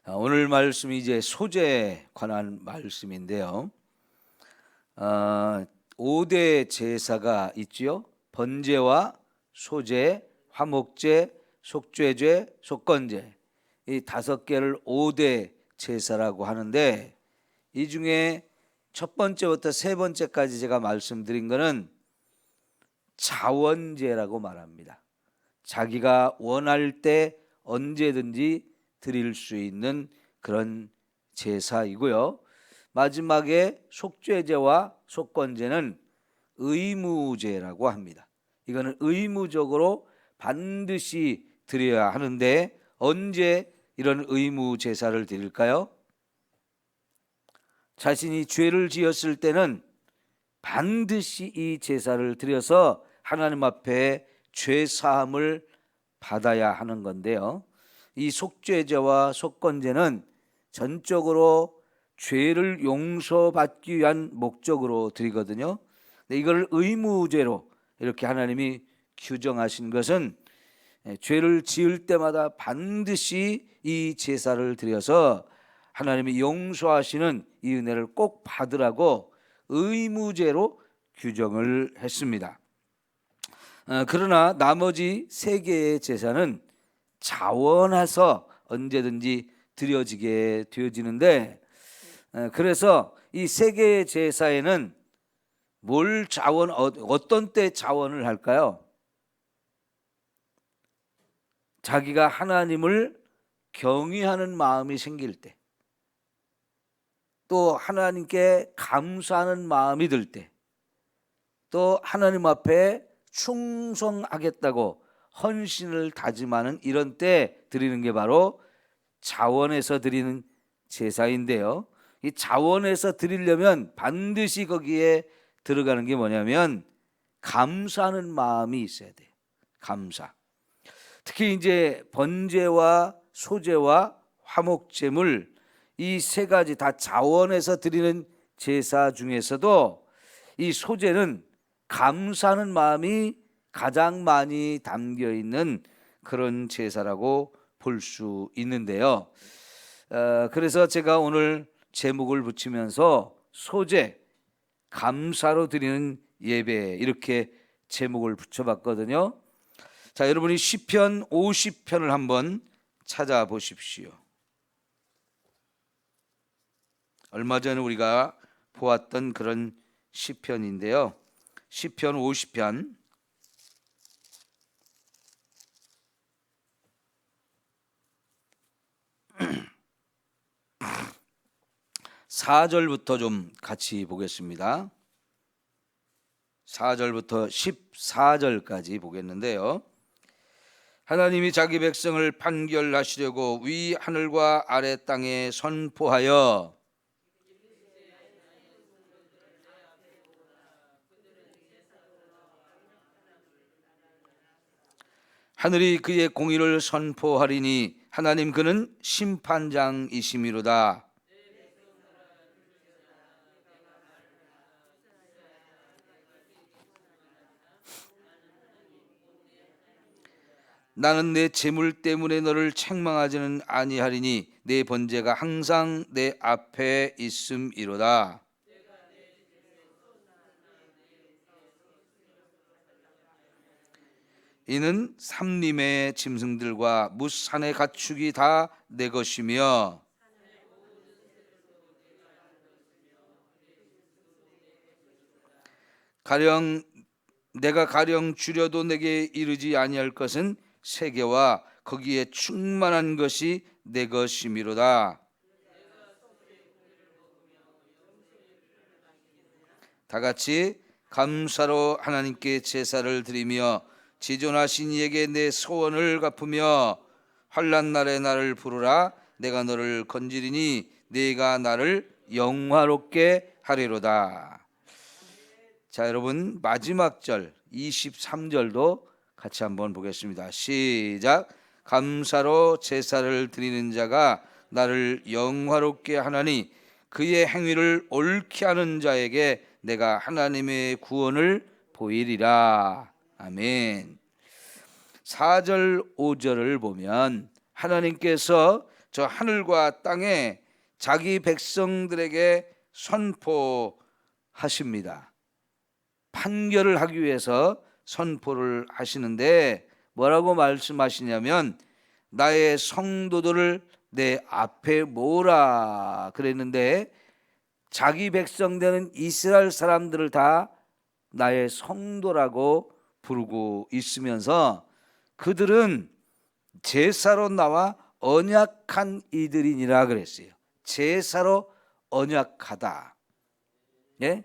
오늘 말씀이 이제 소제에 관한 말씀인데요. 5대 제사가 있지요. 번제와 소제, 화목제, 속죄제, 속건제, 이 5개를 5대 제사라고 하는데, 이 중에 첫 번째부터 세 번째까지 제가 말씀드린 것은 자원제라고 말합니다. 자기가 원할 때 언제든지 드릴 수 있는 그런 제사이고요. 마지막에 속죄제와 속건제는 의무제라고 합니다. 이거는 의무적으로 반드시 드려야 하는데, 언제 이런 의무 제사를 드릴까요? 자신이 죄를 지었을 때는 반드시 이 제사를 드려서 하나님 앞에 죄 사함을 받아야 하는 건데요. 이 속죄제와 속건제는 전적으로 죄를 용서받기 위한 목적으로 드리거든요. 근데 이걸 의무제로 이렇게 하나님이 규정하신 것은 죄를 지을 때마다 반드시 이 제사를 드려서 하나님이 용서하시는 이 은혜를 꼭 받으라고 의무제로 규정을 했습니다. 그러나 나머지 3개의 제사는 자원해서 언제든지 드려지게 되어지는데, 그래서 이 3개의 제사에는 어떤 때 자원을 할까요? 자기가 하나님을 경외하는 마음이 생길 때, 또 하나님께 감사하는 마음이 들 때, 또 하나님 앞에 충성하겠다고 헌신을 다짐하는 이런 때 드리는 게 바로 자원해서 드리는 제사인데요. 이 자원해서 드리려면 반드시 거기에 들어가는 게 뭐냐면 감사하는 마음이 있어야 돼요. 감사. 특히 이제 번제와 소제와 화목제물, 이 3가지 다 자원해서 드리는 제사 중에서도 이 소제는 감사하는 마음이 가장 많이 담겨 있는 그런 제사라고 볼 수 있는데요. 그래서 제가 오늘 제목을 붙이면서 소제, 감사로 드리는 예배, 이렇게 제목을 붙여봤거든요. 자, 여러분이 시편 50편을 한번 찾아보십시오. 얼마 전에 우리가 보았던 그런 시편인데요. 시편 50편 4절부터 좀 같이 보겠습니다. 4절부터 14절까지 보겠는데요. 하나님이 자기 백성을 판결하시려고 위 하늘과 아래 땅에 선포하여 하늘이 그의 공의를 선포하리니 하나님 그는 심판장이시미로다. 나는 내 재물 때문에 너를 책망하지는 아니하리니 내 번제가 항상 내 앞에 있음이로다. 이는 삼림의 짐승들과 무산의 가축이 다 내 것이며 내가 가령 줄여도 내게 이르지 아니할 것은 세계와 거기에 충만한 것이 내 것이미로다. 다 같이 감사로 하나님께 제사를 드리며 지존하신 이에게 내 소원을 갚으며 환난 날에 나를 부르라. 내가 너를 건지리니 네가 나를 영화롭게 하리로다. 자, 여러분 마지막 절 23절도 같이 한번 보겠습니다. 시작. 감사로 제사를 드리는 자가 나를 영화롭게 하나니 그의 행위를 옳게 하는 자에게 내가 하나님의 구원을 보이리라. 아멘. 4절 5절을 보면 하나님께서 저 하늘과 땅에 자기 백성들에게 선포하십니다. 판결을 하기 위해서 선포를 하시는데 뭐라고 말씀하시냐면 나의 성도들을 내 앞에 모으라 그랬는데 자기 백성 되는 이스라엘 사람들을 다 나의 성도라고 부르고 있으면서 그들은 제사로 나와 언약한 이들이니라 그랬어요. 제사로 언약하다. 예?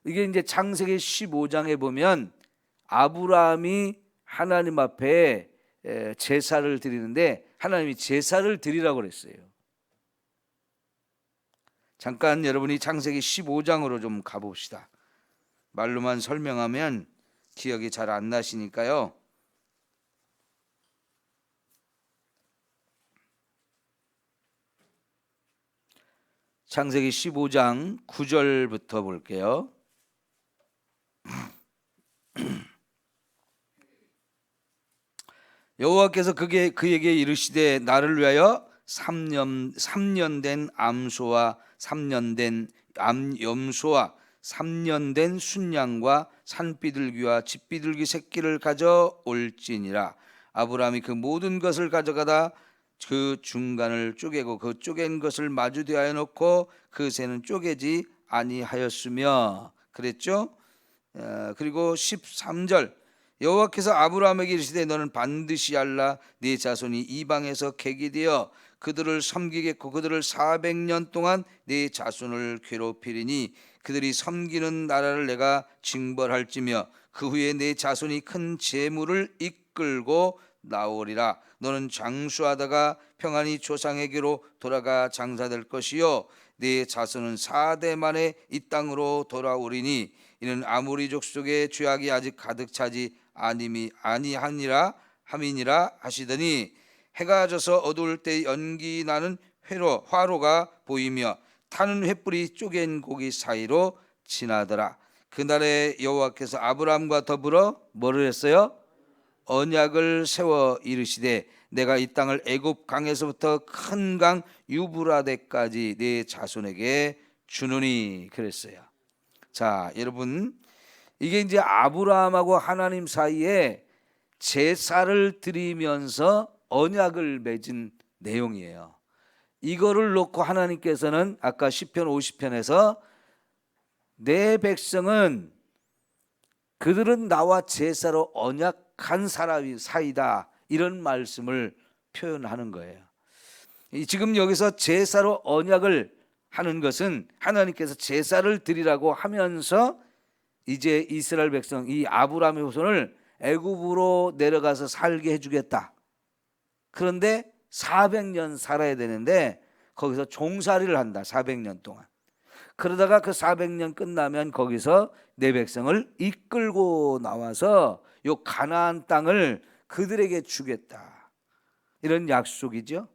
이게 이제 창세기 15장에 보면 아브라함이 하나님 앞에 제사를 드리는데 하나님이 제사를 드리라고 그랬어요. 잠깐 여러분이 창세기 15장으로 좀 가봅시다. 말로만 설명하면 기억이 잘 안 나시니까요. 창세기 15장 9절부터 볼게요. 여호와께서 그에게 이르시되 나를 위하여 3년 된 암소와 3년 된 암염소와 3년 된 순양과 산비둘기와 집비둘기 새끼를 가져올지니라. 아브라함이 그 모든 것을 가져가다 그 중간을 쪼개고 그 쪼갠 것을 마주 대하여 놓고 그 새는 쪼개지 아니하였으며 그랬죠. 그리고 13절 여호와께서 아브라함에게 이르시되 너는 반드시 알라 네 자손이 이방에서 객이 되어 그들을 섬기겠고 그들을 400년 동안 네 자손을 괴롭히리니 그들이 섬기는 나라를 내가 징벌할지며 그 후에 네 자손이 큰 재물을 이끌고 나오리라. 너는 장수하다가 평안히 조상에게로 돌아가 장사될 것이요 네 자손은 4대 만에 이 땅으로 돌아오리니 이는 아모리 족속의 죄악이 아직 가득 차지 아니하니라 함이니라 하시더니 해가 져서 어두울 때 연기 나는 화로가 보이며 타는 횃불이 쪼갠 고기 사이로 지나더라. 그날에 여호와께서 아브라함과 더불어 뭐를 했어요? 언약을 세워 이르시되 내가 이 땅을 애굽 강에서부터 큰 강 유브라데까지 네 자손에게 주노니 그랬어요. 자, 여러분 이게 이제 아브라함하고 하나님 사이에 제사를 드리면서 언약을 맺은 내용이에요. 이거를 놓고 하나님께서는 아까 시편 50편에서 내 백성은 그들은 나와 제사로 언약한 사이다 이런 말씀을 표현하는 거예요. 지금 여기서 제사로 언약을 하는 것은 하나님께서 제사를 드리라고 하면서 이제 이스라엘 백성 이 아브라함의 후손을 애굽으로 내려가서 살게 해주겠다. 그런데 400년 살아야 되는데 거기서 종살이를 한다. 400년 동안. 그러다가 그 400년 끝나면 거기서 내 백성을 이끌고 나와서 요 가나안 땅을 그들에게 주겠다. 이런 약속이죠.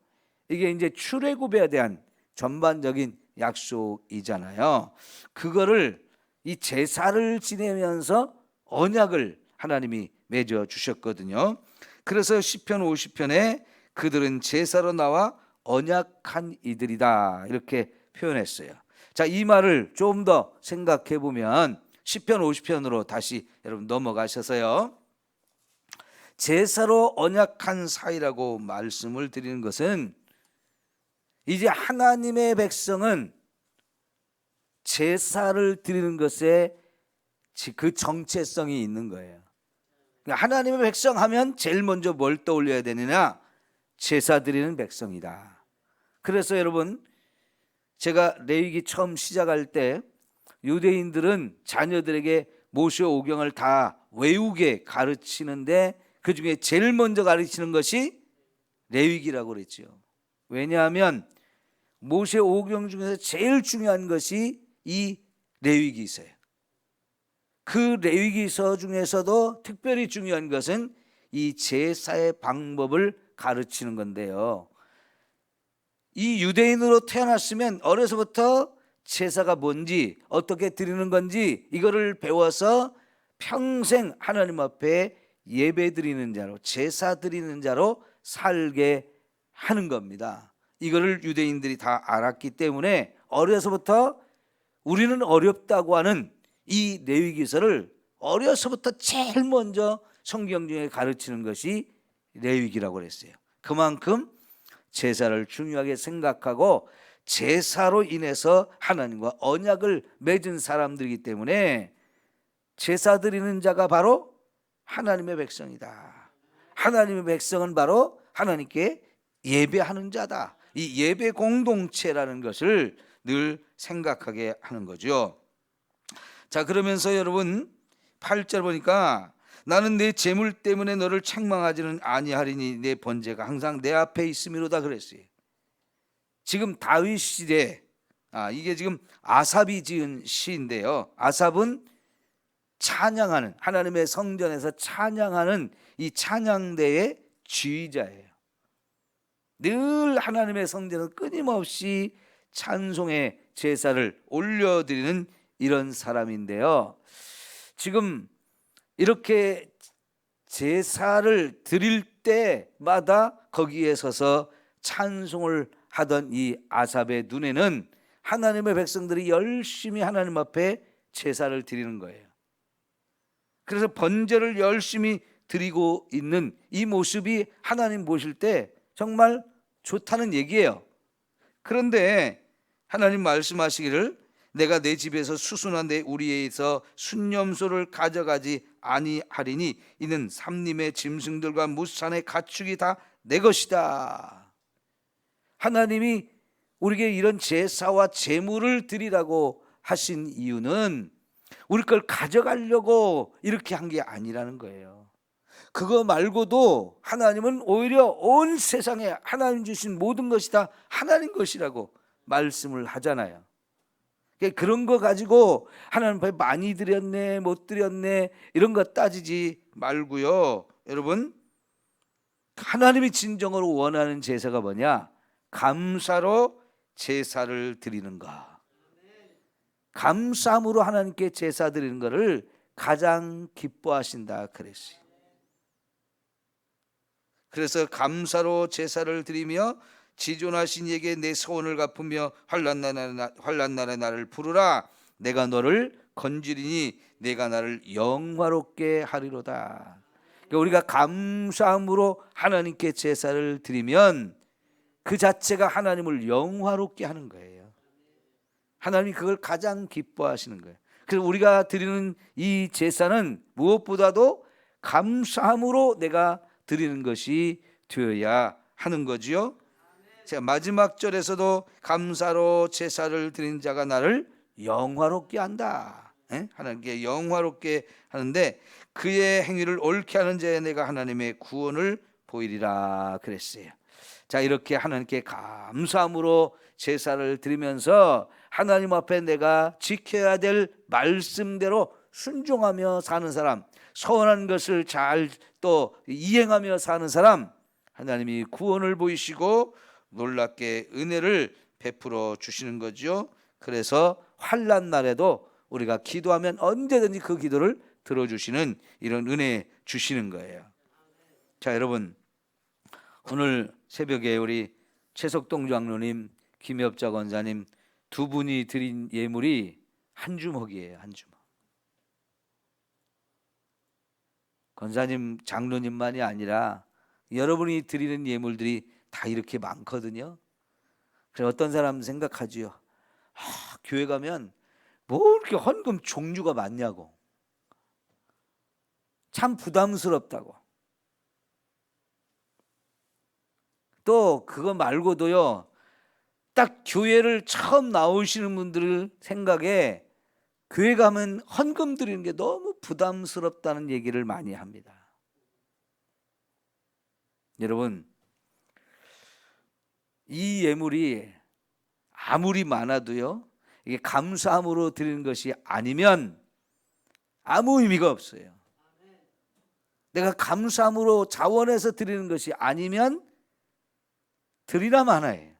이게 이제 출애굽에 대한 전반적인 약속이잖아요. 그거를 이 제사를 지내면서 언약을 하나님이 맺어 주셨거든요. 그래서 시편 50편에 그들은 제사로 나와 언약한 이들이다 이렇게 표현했어요. 자, 이 말을 좀 더 생각해 보면 시편 50편으로 다시 여러분 넘어가셔서요. 제사로 언약한 사이라고 말씀을 드리는 것은 이제 하나님의 백성은 제사를 드리는 것에 그 정체성이 있는 거예요. 그러니까 하나님의 백성 하면 제일 먼저 뭘 떠올려야 되느냐? 제사 드리는 백성이다. 그래서 여러분 제가 레위기 처음 시작할 때 유대인들은 자녀들에게 모세 오경을 다 외우게 가르치는데 그중에 제일 먼저 가르치는 것이 레위기라고 그랬죠. 왜냐하면 모세 오경 중에서 제일 중요한 것이 이 레위기서예요. 그 레위기서 중에서도 특별히 중요한 것은 이 제사의 방법을 가르치는 건데요. 이 유대인으로 태어났으면 어려서부터 제사가 뭔지 어떻게 드리는 건지 이거를 배워서 평생 하나님 앞에 예배 드리는 자로 제사 드리는 자로 살게 하는 겁니다. 이거를 유대인들이 다 알았기 때문에 어려서부터 우리는 어렵다고 하는 이 레위기서를 어려서부터 제일 먼저 성경 중에 가르치는 것이 레위기라고 그랬어요. 그만큼 제사를 중요하게 생각하고 제사로 인해서 하나님과 언약을 맺은 사람들이기 때문에 제사 드리는 자가 바로 하나님의 백성이다. 하나님의 백성은 바로 하나님께 예배하는 자다. 이 예배 공동체라는 것을 늘 생각하게 하는 거죠. 자, 그러면서 여러분 8절 보니까 나는 내 재물 때문에 너를 책망하지는 아니하리니 내 번제가 항상 내 앞에 있음이로다 그랬어요. 지금 다윗 시대, 이게 지금 아삽이 지은 시인데요. 아삽은 찬양하는, 하나님의 성전에서 찬양하는 이 찬양대의 지휘자예요. 늘 하나님의 성전에서 끊임없이 찬송의 제사를 올려드리는 이런 사람인데요. 지금 이렇게 제사를 드릴 때마다 거기에 서서 찬송을 하던 이 아삽의 눈에는 하나님의 백성들이 열심히 하나님 앞에 제사를 드리는 거예요. 그래서 번제를 열심히 드리고 있는 이 모습이 하나님 보실 때 정말 좋다는 얘기예요. 그런데 하나님 말씀하시기를 내가 내 집에서 수순한 내 우리에서 순념소를 가져가지 아니하리니 이는 삼림의 짐승들과 무산의 가축이 다 내 것이다. 하나님이 우리에게 이런 제사와 제물을 드리라고 하신 이유는 우리 걸 가져가려고 이렇게 한 게 아니라는 거예요. 그거 말고도 하나님은 오히려 온 세상에 하나님 주신 모든 것이 다 하나님 것이라고 말씀을 하잖아요. 그런 거 가지고 하나님 앞에 많이 드렸네 못 드렸네 이런 거 따지지 말고요. 여러분, 하나님이 진정으로 원하는 제사가 뭐냐? 감사로 제사를 드리는 것. 감사함으로 하나님께 제사 드리는 것을 가장 기뻐하신다 그랬어요. 그래서 감사로 제사를 드리며 지존하신 이에게 내 소원을 갚으며 환난날에 나를 부르라. 내가 너를 건지리니 내가 나를 영화롭게 하리로다. 그러니까 우리가 감사함으로 하나님께 제사를 드리면 그 자체가 하나님을 영화롭게 하는 거예요. 하나님이 그걸 가장 기뻐하시는 거예요. 그래서 우리가 드리는 이 제사는 무엇보다도 감사함으로 내가 드리는 것이 되어야 하는 거지요. 제가 마지막 절에서도 감사로 제사를 드리는 자가 나를 영화롭게 한다. 하나님께 영화롭게 하는데 그의 행위를 옳게 하는 자에 내가 하나님의 구원을 보이리라 그랬어요. 자, 이렇게 하나님께 감사함으로 제사를 드리면서 하나님 앞에 내가 지켜야 될 말씀대로 순종하며 사는 사람, 서원한 것을 잘 또 이행하며 사는 사람, 하나님이 구원을 보이시고 놀랍게 은혜를 베풀어 주시는 거죠. 그래서 환난 날에도 우리가 기도하면 언제든지 그 기도를 들어주시는 이런 은혜 주시는 거예요. 자, 여러분, 오늘 새벽에 우리 최석동 장로님, 김엽자 권사님 두 분이 드린 예물이 한 주먹이에요. 한 주먹. 권사님, 장로님만이 아니라 여러분이 드리는 예물들이 다 이렇게 많거든요. 그래서 어떤 사람 생각하지요. 교회 가면 뭐 이렇게 헌금 종류가 많냐고. 참 부담스럽다고. 또 그거 말고도요. 딱 교회를 처음 나오시는 분들 생각에 교회 가면 헌금 드리는 게 너무 부담스럽다는 얘기를 많이 합니다. 여러분, 이 예물이 아무리 많아도요, 이게 감사함으로 드리는 것이 아니면 아무 의미가 없어요. 내가 감사함으로 자원해서 드리는 것이 아니면 드리나 마나예요.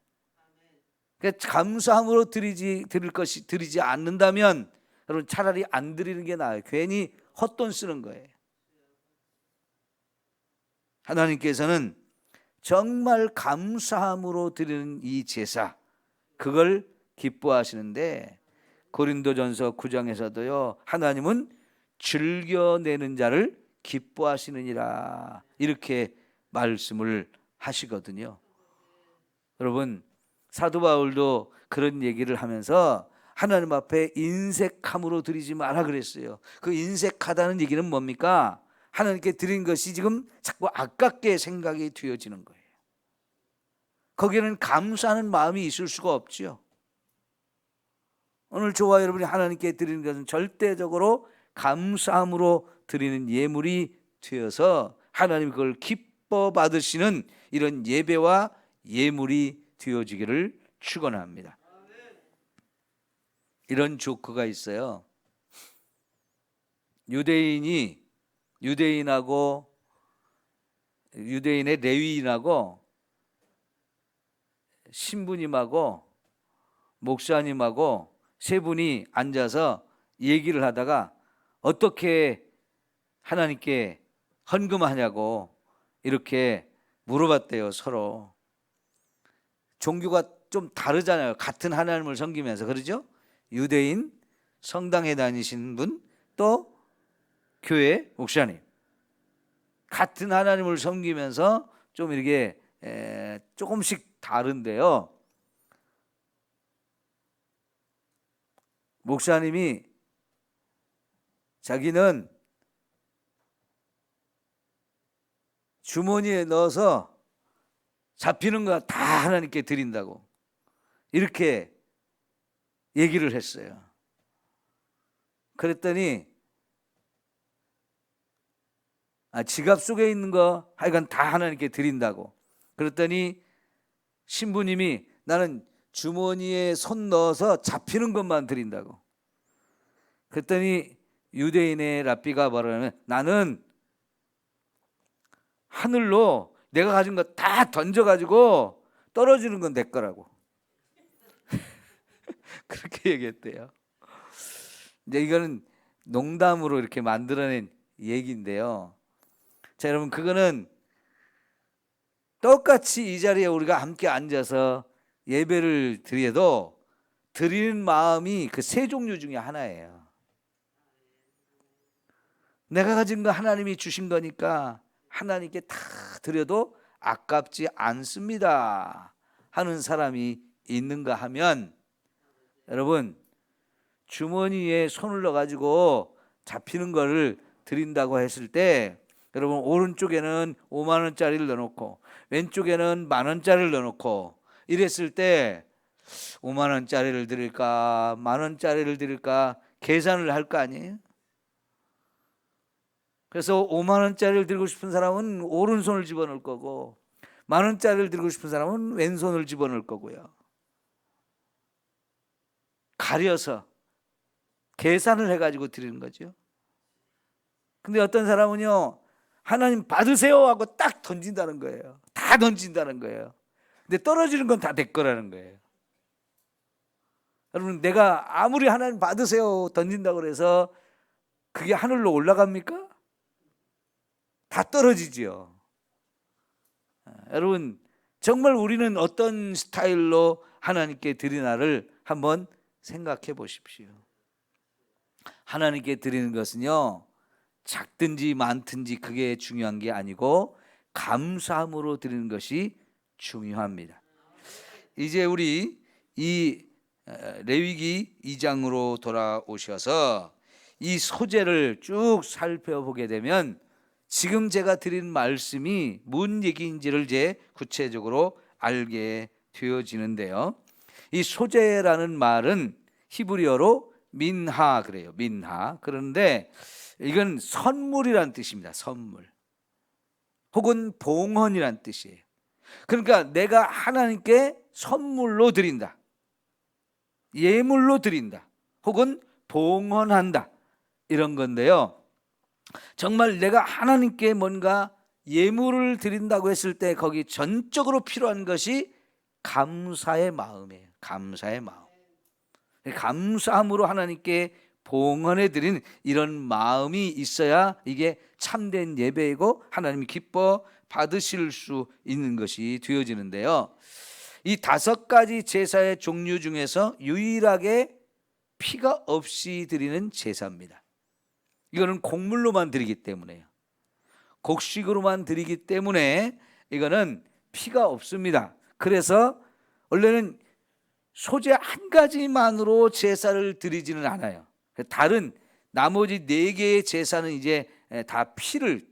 그러니까 감사함으로 드리지 않는다면 여러분 차라리 안 드리는 게 나아요. 괜히 헛돈 쓰는 거예요. 하나님께서는 정말 감사함으로 드리는 이 제사, 그걸 기뻐하시는데 고린도전서 9장에서도요, 하나님은 즐겨내는 자를 기뻐하시느니라, 이렇게 말씀을 하시거든요. 여러분, 사도 바울도 그런 얘기를 하면서 하나님 앞에 인색함으로 드리지 마라 그랬어요. 그 인색하다는 얘기는 뭡니까? 하나님께 드린 것이 지금 자꾸 아깝게 생각이 되어지는 거예요. 거기에는 감사하는 마음이 있을 수가 없죠. 오늘 저와 여러분이 하나님께 드리는 것은 절대적으로 감사함으로 드리는 예물이 되어서 하나님 그걸 기뻐 받으시는 이런 예배와 예물이 되어지기를 축원합니다. 이런 조크가 있어요. 유대인의 레위인하고 신부님하고 목사님하고 세 분이 앉아서 얘기를 하다가 어떻게 하나님께 헌금하냐고 이렇게 물어봤대요. 서로. 종교가 좀 다르잖아요. 같은 하나님을 섬기면서. 그러죠? 유대인, 성당에 다니시는 분, 또 교회 목사님, 같은 하나님을 섬기면서 좀 이렇게 조금씩 다른데요. 목사님이 자기는 주머니에 넣어서 잡히는 거 다 하나님께 드린다고 이렇게 얘기를 했어요. 그랬더니 지갑 속에 있는 거 하여간 다 하나님께 드린다고. 그랬더니 신부님이 나는 주머니에 손 넣어서 잡히는 것만 드린다고. 그랬더니 유대인의 랍비가 말하면 나는 하늘로 내가 가진 거 다 던져가지고 떨어지는 건 내 거라고. 그렇게 얘기했대요. 이제 이거는 농담으로 이렇게 만들어낸 얘기인데요. 자, 여러분, 그거는 똑같이 이 자리에 우리가 함께 앉아서 예배를 드려도 드리는 마음이 그 세 종류 중에 하나예요. 내가 가진 거 하나님이 주신 거니까 하나님께 다 드려도 아깝지 않습니다 하는 사람이 있는가 하면, 여러분, 주머니에 손을 넣어가지고 잡히는 거를 드린다고 했을 때, 여러분, 오른쪽에는 5만 원짜리를 넣어놓고 왼쪽에는 1만 원짜리를 넣어놓고 이랬을 때 5만 원짜리를 드릴까 1만 원짜리를 드릴까 계산을 할 거 아니에요? 그래서 5만 원짜리를 들고 싶은 사람은 오른손을 집어넣을 거고 1만 원짜리를 들고 싶은 사람은 왼손을 집어넣을 거고요. 가려서 계산을 해가지고 드리는 거죠. 근데 어떤 사람은요, 하나님 받으세요 하고 딱 던진다는 거예요. 다 던진다는 거예요. 근데 떨어지는 건 다 내 거라는 거예요. 여러분, 내가 아무리 하나님 받으세요 던진다고 그래서 그게 하늘로 올라갑니까? 다 떨어지죠. 여러분, 정말 우리는 어떤 스타일로 하나님께 드리나를 한번 생각해 보십시오. 하나님께 드리는 것은요, 작든지 많든지 그게 중요한 게 아니고 감사함으로 드리는 것이 중요합니다. 이제 우리 이 레위기 2장으로 돌아오셔서 이 소재를 쭉 살펴보게 되면 지금 제가 드린 말씀이 뭔 얘기인지를 이제 구체적으로 알게 되어지는데요. 이 소재라는 말은 히브리어로 민하 그래요. 민하. 그런데 이건 선물이란 뜻입니다. 선물. 혹은 봉헌이란 뜻이에요. 그러니까 내가 하나님께 선물로 드린다. 예물로 드린다. 혹은 봉헌한다. 이런 건데요. 정말 내가 하나님께 뭔가 예물을 드린다고 했을 때 거기 전적으로 필요한 것이 감사의 마음이에요. 감사의 마음. 감사함으로 하나님께 봉헌해 드리는 이런 마음이 있어야 이게 참된 예배이고 하나님이 기뻐 받으실 수 있는 것이 되어지는데요. 이 5가지 제사의 종류 중에서 유일하게 피가 없이 드리는 제사입니다. 이거는 곡물로만 드리기 때문에요. 곡식으로만 드리기 때문에 이거는 피가 없습니다. 그래서 원래는 소재 한 가지만으로 제사를 드리지는 않아요. 다른 나머지 4개의 제사는 이제 다 피를,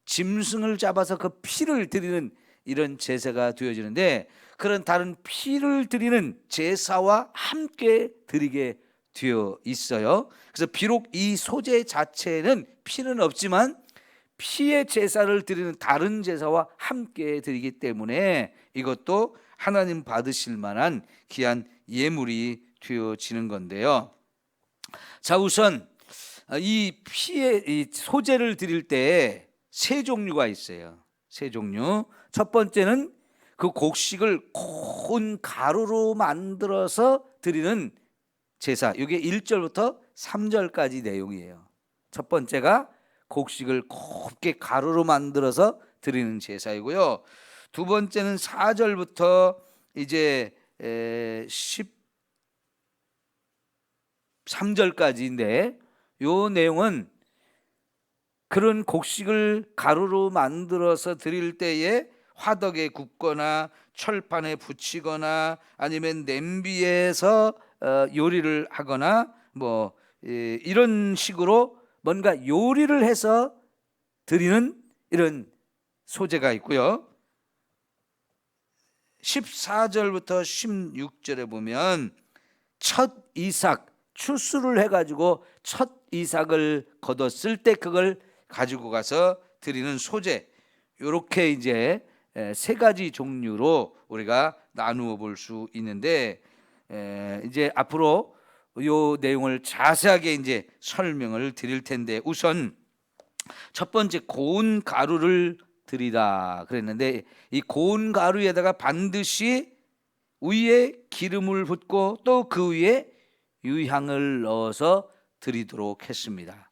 짐승을 잡아서 그 피를 드리는 이런 제사가 되어지는데, 그런 다른 피를 드리는 제사와 함께 드리게 되어 있어요. 그래서 비록 이 소재 자체는 피는 없지만 피의 제사를 드리는 다른 제사와 함께 드리기 때문에 이것도 하나님 받으실 만한 귀한 예물이 되어지는 건데요. 자, 우선 이 피의 이 소재를 드릴 때 3종류가 있어요. 3종류. 첫 번째는 그 곡식을 고운 가루로 만들어서 드리는 제사. 이게 1절부터 3절까지 내용이에요. 첫 번째가 곡식을 곱게 가루로 만들어서 드리는 제사이고요. 두 번째는 4절부터 이제 13절까지인데, 요 내용은 그런 곡식을 가루로 만들어서 드릴 때에 화덕에 굽거나 철판에 붙이거나 아니면 냄비에서 요리를 하거나 뭐 이런 식으로 뭔가 요리를 해서 드리는 이런 소재가 있고요. 14절부터 16절에 보면 첫 이삭, 추수를 해가지고 첫 이삭을 거뒀을 때 그걸 가지고 가서 드리는 소재, 이렇게 이제 3가지 종류로 우리가 나누어 볼 수 있는데, 이제 앞으로 요 내용을 자세하게 이제 설명을 드릴 텐데, 우선 첫 번째 고운 가루를 드리다 그랬는데, 이 고운 가루에다가 반드시 위에 기름을 붓고 또 그 위에 유향을 넣어서 드리도록 했습니다.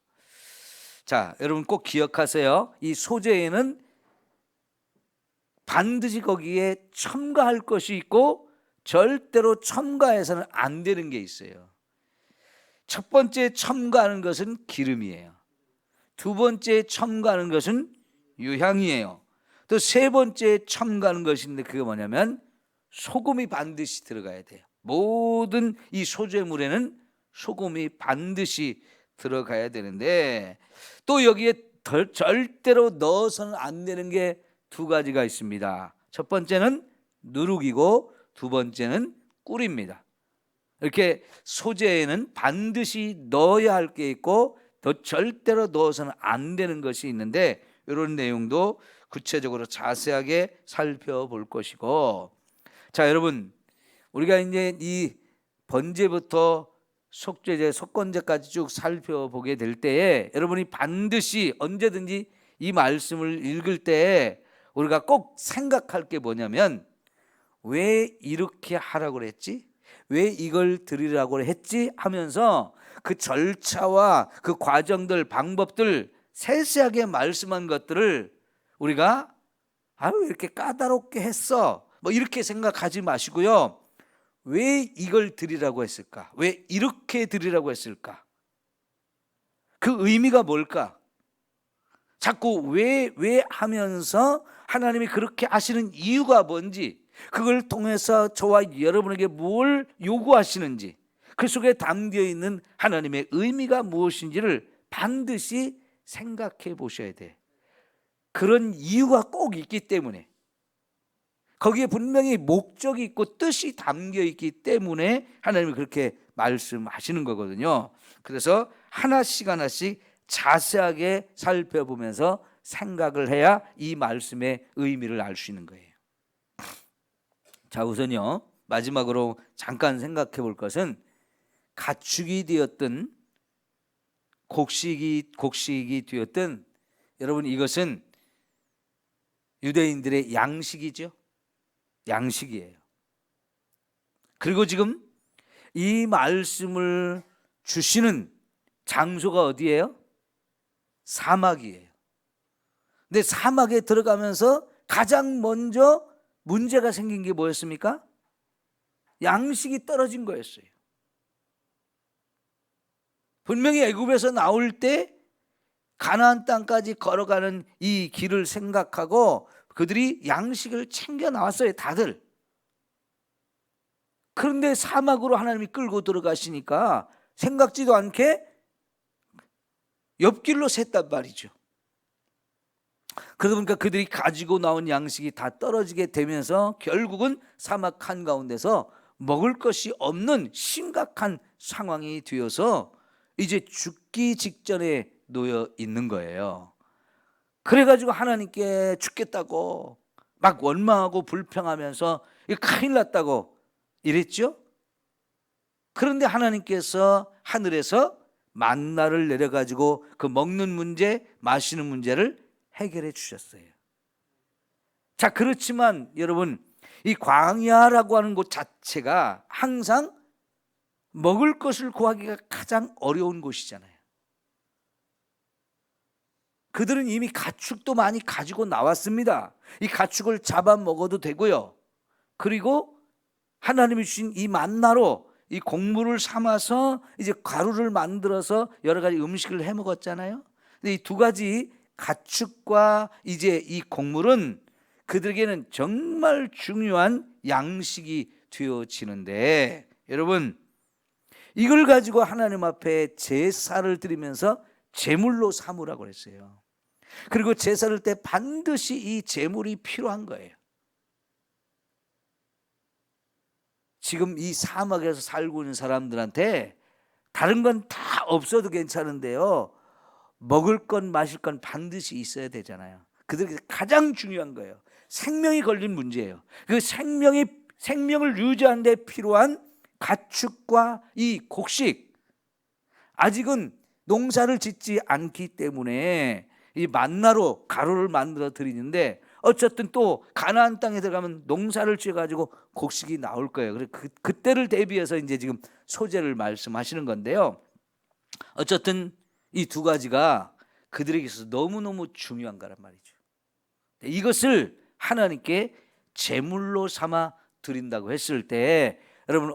자, 여러분 꼭 기억하세요. 이 소재에는 반드시 거기에 첨가할 것이 있고 절대로 첨가해서는 안 되는 게 있어요. 첫 번째 첨가하는 것은 기름이에요. 두 번째 첨가하는 것은 유향이에요. 또 세 번째 첨가하는 것인데, 그게 뭐냐면 소금이 반드시 들어가야 돼요. 모든 이 소재물에는 소금이 반드시 들어가야 되는데, 또 여기에 절대로 넣어서는 안 되는 게 2가지가 있습니다. 첫 번째는 누룩이고 두 번째는 꿀입니다. 이렇게 소재에는 반드시 넣어야 할 게 있고 또 절대로 넣어서는 안 되는 것이 있는데, 이런 내용도 구체적으로 자세하게 살펴볼 것이고, 자, 여러분, 우리가 이제 이 번제부터 속죄제, 속건제까지 쭉 살펴보게 될 때에 여러분이 반드시 언제든지 이 말씀을 읽을 때 우리가 꼭 생각할 게 뭐냐면, 왜 이렇게 하라고 그랬지? 왜 이걸 드리라고 했지? 하면서 그 절차와 그 과정들, 방법들 세세하게 말씀한 것들을 우리가 왜 이렇게 까다롭게 했어? 뭐 이렇게 생각하지 마시고요. 왜 이걸 드리라고 했을까? 왜 이렇게 드리라고 했을까? 그 의미가 뭘까? 자꾸 왜 하면서 하나님이 그렇게 하시는 이유가 뭔지, 그걸 통해서 저와 여러분에게 뭘 요구하시는지, 그 속에 담겨 있는 하나님의 의미가 무엇인지를 반드시 생각해 보셔야 돼. 그런 이유가 꼭 있기 때문에, 거기에 분명히 목적이 있고 뜻이 담겨 있기 때문에 하나님이 그렇게 말씀하시는 거거든요. 그래서 하나씩 하나씩 자세하게 살펴보면서 생각을 해야 이 말씀의 의미를 알 수 있는 거예요. 자, 우선요, 마지막으로 잠깐 생각해 볼 것은 가축이 되었든 곡식이 되었든, 여러분, 이것은 유대인들의 양식이죠. 양식이에요. 그리고 지금 이 말씀을 주시는 장소가 어디예요? 사막이에요. 근데 사막에 들어가면서 가장 먼저 문제가 생긴 게 뭐였습니까? 양식이 떨어진 거였어요. 분명히 애굽에서 나올 때 가나안 땅까지 걸어가는 이 길을 생각하고 그들이 양식을 챙겨 나왔어요, 다들. 그런데 사막으로 하나님이 끌고 들어가시니까 생각지도 않게 옆길로 샜단 말이죠. 그러다 보니까 그들이 가지고 나온 양식이 다 떨어지게 되면서 결국은 사막 한가운데서 먹을 것이 없는 심각한 상황이 되어서 이제 죽기 직전에 놓여 있는 거예요. 그래가지고 하나님께 죽겠다고 막 원망하고 불평하면서 큰일 났다고 이랬죠. 그런데 하나님께서 하늘에서 만나를 내려가지고 그 먹는 문제, 마시는 문제를 해결해 주셨어요. 자, 그렇지만 여러분, 이 광야라고 하는 곳 자체가 항상 먹을 것을 구하기가 가장 어려운 곳이잖아요. 그들은 이미 가축도 많이 가지고 나왔습니다. 이 가축을 잡아 먹어도 되고요. 그리고 하나님이 주신 이 만나로 이 곡물을 삼아서 이제 가루를 만들어서 여러 가지 음식을 해 먹었잖아요. 근데 이 두 가지 가축과 이제 이 곡물은 그들에게는 정말 중요한 양식이 되어지는데, 여러분, 이걸 가지고 하나님 앞에 제사를 드리면서 제물로 삼으라고 했어요. 그리고 제사를 때 반드시 이 제물이 필요한 거예요. 지금 이 사막에서 살고 있는 사람들한테 다른 건 다 없어도 괜찮은데요, 먹을 건 마실 건 반드시 있어야 되잖아요. 그들에게 가장 중요한 거예요. 생명이 걸린 문제예요. 그 생명을 유지하는 데 필요한 가축과 이 곡식, 아직은 농사를 짓지 않기 때문에 이 만나로 가루를 만들어 드리는데, 어쨌든 또 가나안 땅에 들어가면 농사를 지어가지고 곡식이 나올 거예요. 그래서 그때를 대비해서 이제 지금 소재를 말씀하시는 건데요. 어쨌든 이 두 가지가 그들에게 있어서 너무너무 중요한 거란 말이죠. 이것을 하나님께 제물로 삼아 드린다고 했을 때, 여러분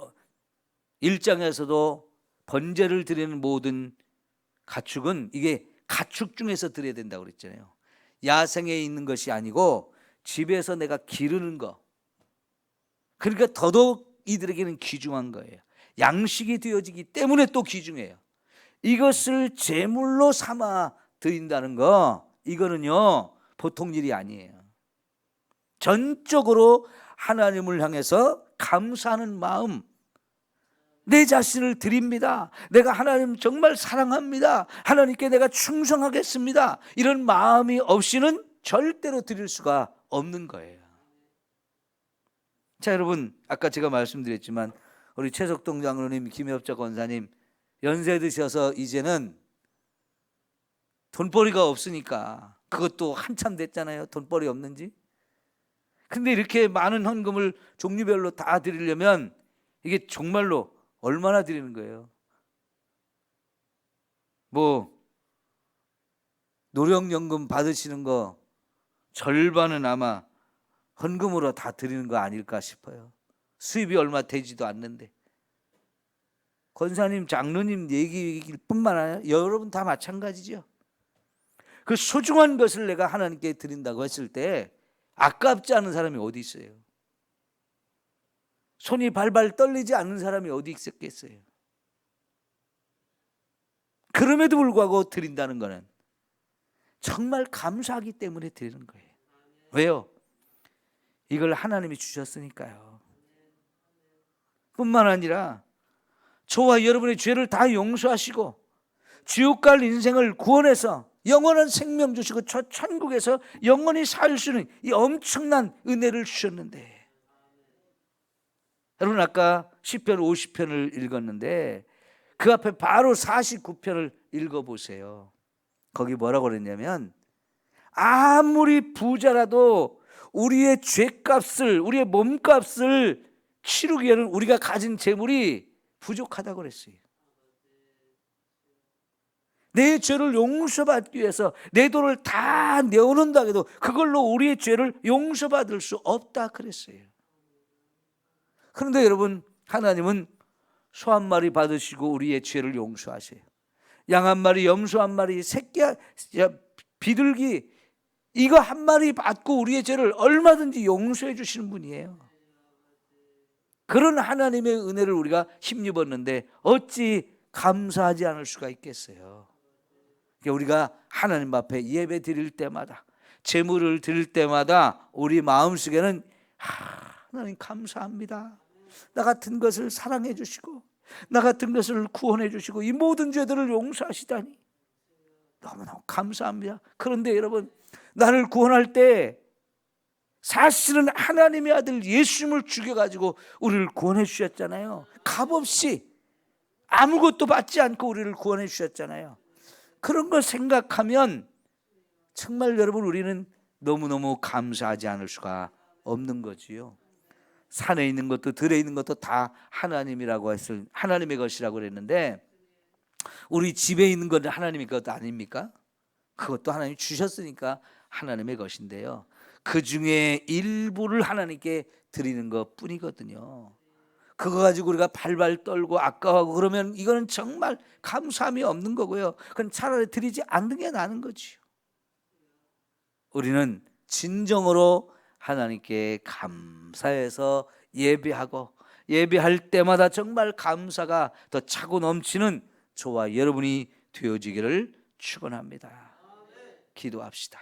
1장에서도 번제를 드리는 모든 가축은 이게 가축 중에서 드려야 된다고 그랬잖아요. 야생에 있는 것이 아니고 집에서 내가 기르는 거. 그러니까 더더욱 이들에게는 귀중한 거예요. 양식이 되어지기 때문에 또 귀중해요. 이것을 제물로 삼아 드린다는 거, 이거는요 보통 일이 아니에요. 전적으로 하나님을 향해서 감사하는 마음, 내 자신을 드립니다. 내가 하나님 정말 사랑합니다. 하나님께 내가 충성하겠습니다. 이런 마음이 없이는 절대로 드릴 수가 없는 거예요. 자, 여러분, 아까 제가 말씀드렸지만 우리 최석동 장로님, 김협자 권사님 연세 드셔서 이제는 돈벌이가 없으니까, 그것도 한참 됐잖아요, 돈벌이 없는지. 근데 이렇게 많은 헌금을 종류별로 다 드리려면 이게 정말로 얼마나 드리는 거예요? 뭐 노령연금 받으시는 거 절반은 아마 헌금으로 다 드리는 거 아닐까 싶어요. 수입이 얼마 되지도 않는데. 권사님, 장로님 얘기일 뿐만 아니라 여러분 다 마찬가지죠. 그 소중한 것을 내가 하나님께 드린다고 했을 때 아깝지 않은 사람이 어디 있어요? 손이 발발 떨리지 않는 사람이 어디 있었겠어요? 그럼에도 불구하고 드린다는 것은 정말 감사하기 때문에 드리는 거예요. 왜요? 이걸 하나님이 주셨으니까요. 뿐만 아니라 저와 여러분의 죄를 다 용서하시고 지옥 갈 인생을 구원해서 영원한 생명 주시고 저 천국에서 영원히 살 수 있는 이 엄청난 은혜를 주셨는데, 여러분 아까 시편 50편을 읽었는데 그 앞에 바로 49편을 읽어보세요. 거기 뭐라고 그랬냐면, 아무리 부자라도 우리의 죄값을, 우리의 몸값을 치르기에는 우리가 가진 재물이 부족하다고 그랬어요. 내 죄를 용서받기 위해서 내 돈을 다 내어놓는다 해도 그걸로 우리의 죄를 용서받을 수 없다 그랬어요. 그런데 여러분, 하나님은 소 한 마리 받으시고 우리의 죄를 용서하세요. 양 한 마리, 염소 한 마리, 새끼, 비둘기 이거 한 마리 받고 우리의 죄를 얼마든지 용서해 주시는 분이에요. 그런 하나님의 은혜를 우리가 힘입었는데 어찌 감사하지 않을 수가 있겠어요. 우리가 하나님 앞에 예배 드릴 때마다, 제물을 드릴 때마다 우리 마음속에는 하나님 감사합니다. 나 같은 것을 사랑해 주시고 나 같은 것을 구원해 주시고 이 모든 죄들을 용서하시다니 너무너무 감사합니다. 그런데 여러분, 나를 구원할 때 사실은 하나님의 아들 예수님을 죽여가지고 우리를 구원해 주셨잖아요. 값없이 아무것도 받지 않고 우리를 구원해 주셨잖아요. 그런 걸 생각하면 정말 여러분, 우리는 너무너무 감사하지 않을 수가 없는 거지요. 산에 있는 것도 들에 있는 것도 다 하나님이라고 했을, 하나님의 것이라고 그랬는데 우리 집에 있는 건 하나님의 것 아닙니까? 그것도 하나님이 주셨으니까 하나님의 것인데요, 그 중에 일부를 하나님께 드리는 것 뿐이거든요. 그거 가지고 우리가 발발 떨고 아까워하고 그러면 이거는 정말 감사함이 없는 거고요. 그건 차라리 드리지 않는 게 나은 거지요. 우리는 진정으로 하나님께 감사해서 예배하고 예배할 때마다 정말 감사가 더 차고 넘치는 저와 여러분이 되어지기를 축원합니다. 기도합시다.